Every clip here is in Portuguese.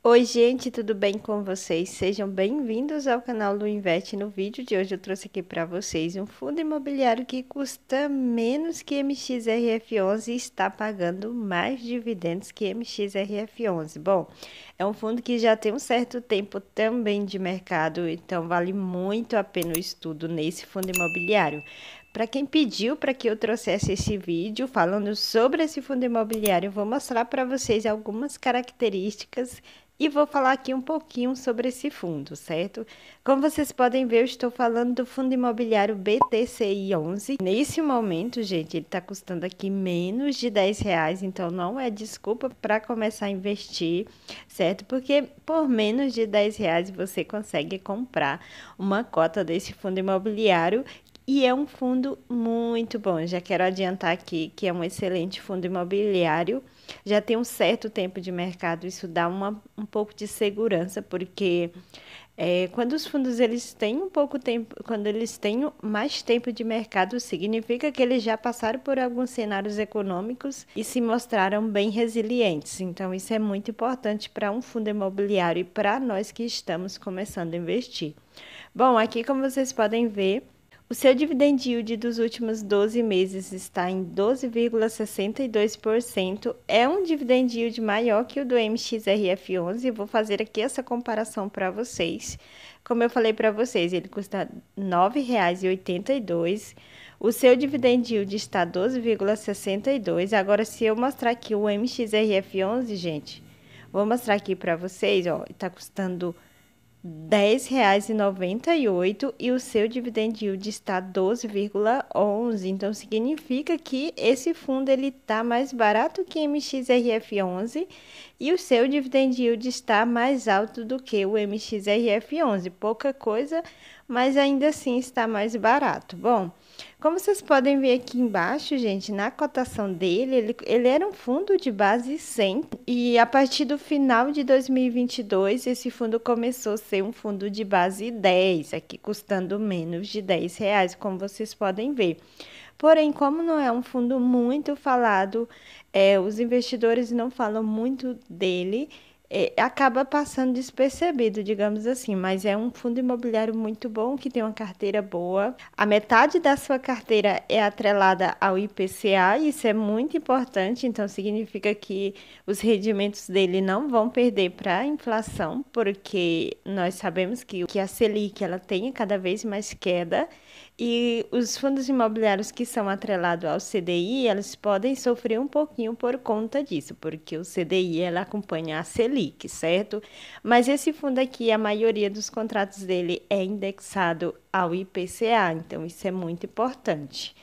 Oi, gente, tudo bem com vocês? Sejam bem-vindos ao canal do Investe. No vídeo de hoje eu trouxe aqui para vocês um fundo imobiliário que custa menos que MXRF11 e está pagando mais dividendos que MXRF11. Bom, é um fundo que já tem um certo tempo também de mercado, então vale muito a pena o estudo nesse fundo imobiliário. Para quem pediu para que eu trouxesse esse vídeo falando sobre esse fundo imobiliário, eu vou mostrar para vocês algumas características e vou falar aqui um pouquinho sobre esse fundo, certo? Como vocês podem ver, eu estou falando do fundo imobiliário BTCI 11. Nesse momento, gente, ele está custando aqui menos de R$ 10, então não é desculpa para começar a investir, certo? Porque por menos de R$ 10 você consegue comprar uma cota desse fundo imobiliário. E é um fundo muito bom. Já quero adiantar aqui que é um excelente fundo imobiliário. Já tem um certo tempo de mercado, isso dá um pouco de segurança, porque quando os fundos eles têm um pouco tempo, quando eles têm mais tempo de mercado, significa que eles já passaram por alguns cenários econômicos e se mostraram bem resilientes. Então, isso é muito importante para um fundo imobiliário e para nós que estamos começando a investir. Bom, aqui como vocês podem ver, o seu dividend yield dos últimos 12 meses está em 12,62%. É um dividend yield maior que o do MXRF11. Vou fazer aqui essa comparação para vocês. Como eu falei para vocês, ele custa R$ 9,82. O seu dividend yield está 12,62. Agora, se eu mostrar aqui o MXRF11, gente, vou mostrar aqui para vocês, ó, está custando R$ 10,98 e o seu dividend yield está 12,11. Então, significa que esse fundo ele está mais barato que MXRF11 e o seu dividend yield está mais alto do que o MXRF11. Pouca coisa, mas ainda assim está mais barato. Bom, como vocês podem ver aqui embaixo, gente, na cotação dele, ele era um fundo de base 100 e a partir do final de 2022, esse fundo começou a ser um fundo de base 10, aqui custando menos de R$ 10, como vocês podem ver. Porém, como não é um fundo muito falado, os investidores não falam muito dele, acaba passando despercebido, digamos assim, mas é um fundo imobiliário muito bom, que tem uma carteira boa. A metade da sua carteira é atrelada ao IPCA, isso é muito importante, então significa que os rendimentos dele não vão perder para a inflação, porque nós sabemos que a Selic ela tem cada vez mais queda. E os fundos imobiliários que são atrelados ao CDI, eles podem sofrer um pouquinho por conta disso, porque o CDI ela acompanha a Selic, certo? Mas esse fundo aqui, a maioria dos contratos dele é indexado ao IPCA, então isso é muito importante.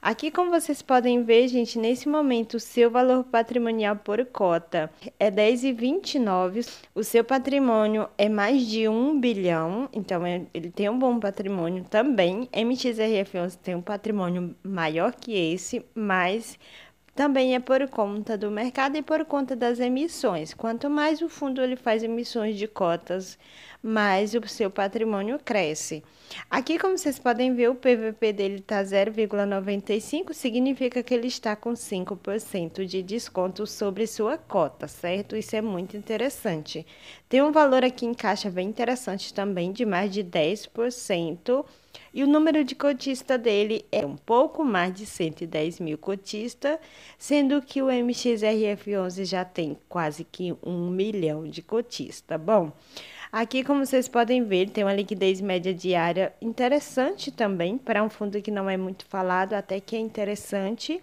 Aqui, como vocês podem ver, gente, nesse momento o seu valor patrimonial por cota é 10,29. O seu patrimônio é mais de 1 bilhão, então ele tem um bom patrimônio também. MXRF11 tem um patrimônio maior que esse, mas também é por conta do mercado e por conta das emissões. Quanto mais o fundo ele faz emissões de cotas, mais o seu patrimônio cresce. Aqui, como vocês podem ver, o PVP dele está 0,95, significa que ele está com 5% de desconto sobre sua cota, certo? Isso é muito interessante. Tem um valor aqui em caixa bem interessante também, de mais de 10%. E o número de cotista dele é um pouco mais de 110 mil cotistas, sendo que o MXRF11 já tem quase que 1 milhão de cotistas. Bom, aqui, como vocês podem ver, tem uma liquidez média diária interessante também, para um fundo que não é muito falado, até que é interessante.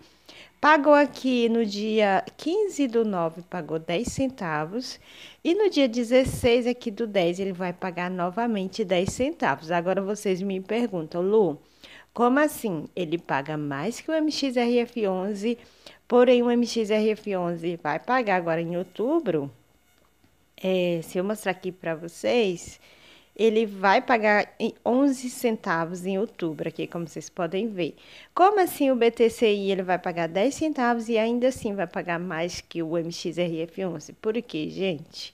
Pagou aqui no dia 15/9, pagou 10 centavos. E no dia 16 aqui do 10, ele vai pagar novamente 10 centavos. Agora vocês me perguntam, Lu, como assim? Ele paga mais que o MXRF11, porém o MXRF11 vai pagar agora em outubro? Se eu mostrar aqui para vocês, ele vai pagar em 11 centavos em outubro, aqui como vocês podem ver. Como assim o BTCI ele vai pagar 10 centavos e ainda assim vai pagar mais que o MXRF11? Por quê, gente?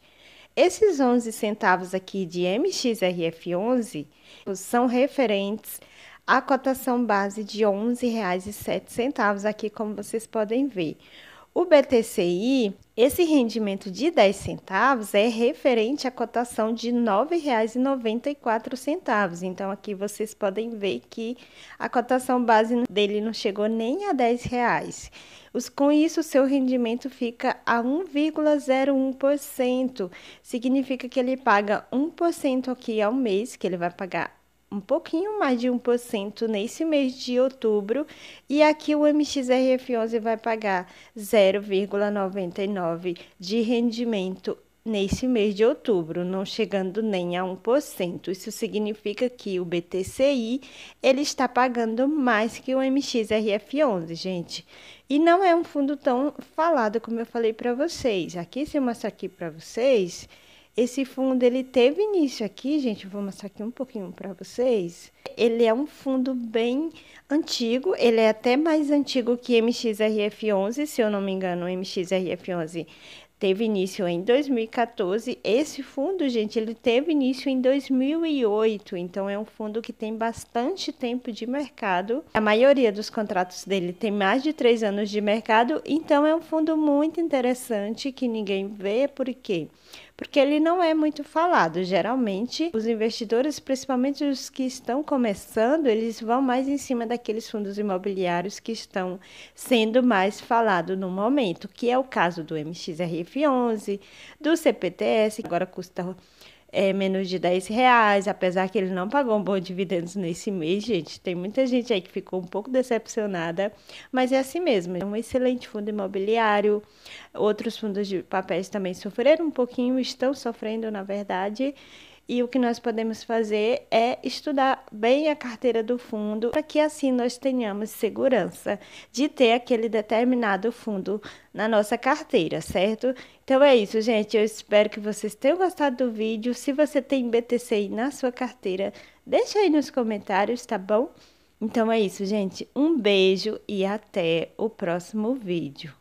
Esses 11 centavos aqui de MXRF11 são referentes à cotação base de R$ 11,07, aqui como vocês podem ver. O BTCI, esse rendimento de 10 centavos é referente à cotação de R$ 9,94. Então, aqui vocês podem ver que a cotação base dele não chegou nem a R$ 10. Com isso, o seu rendimento fica a 1,01%. Significa que ele paga 1% aqui ao mês, que ele vai pagar um pouquinho mais de 1% nesse mês de outubro, e aqui o MXRF11 vai pagar 0,99 de rendimento nesse mês de outubro, não chegando nem a 1%. Isso significa que o BTCI ele está pagando mais que o MXRF11, gente. E não é um fundo tão falado como eu falei para vocês. Aqui, se eu mostrar aqui para vocês, esse fundo, ele teve início aqui, gente, eu vou mostrar aqui um pouquinho para vocês. Ele é um fundo bem antigo, ele é até mais antigo que MXRF11, se eu não me engano, o MXRF11 teve início em 2014. Esse fundo, gente, ele teve início em 2008, então é um fundo que tem bastante tempo de mercado. A maioria dos contratos dele tem mais de 3 anos de mercado, então é um fundo muito interessante que ninguém vê, por quê? Porque ele não é muito falado. Geralmente, os investidores, principalmente os que estão começando, eles vão mais em cima daqueles fundos imobiliários que estão sendo mais falados no momento, que é o caso do MXRF11, do CPTS, que agora custa menos de R$ 10, apesar que ele não pagou um bom dividendos nesse mês, gente. Tem muita gente aí que ficou um pouco decepcionada, mas é assim mesmo. É um excelente fundo imobiliário. Outros fundos de papéis também sofreram um pouquinho, estão sofrendo, na verdade. E o que nós podemos fazer é estudar bem a carteira do fundo, para que assim nós tenhamos segurança de ter aquele determinado fundo na nossa carteira, certo? Então é isso, gente. Eu espero que vocês tenham gostado do vídeo. Se você tem BTCI na sua carteira, deixa aí nos comentários, tá bom? Então é isso, gente. Um beijo e até o próximo vídeo.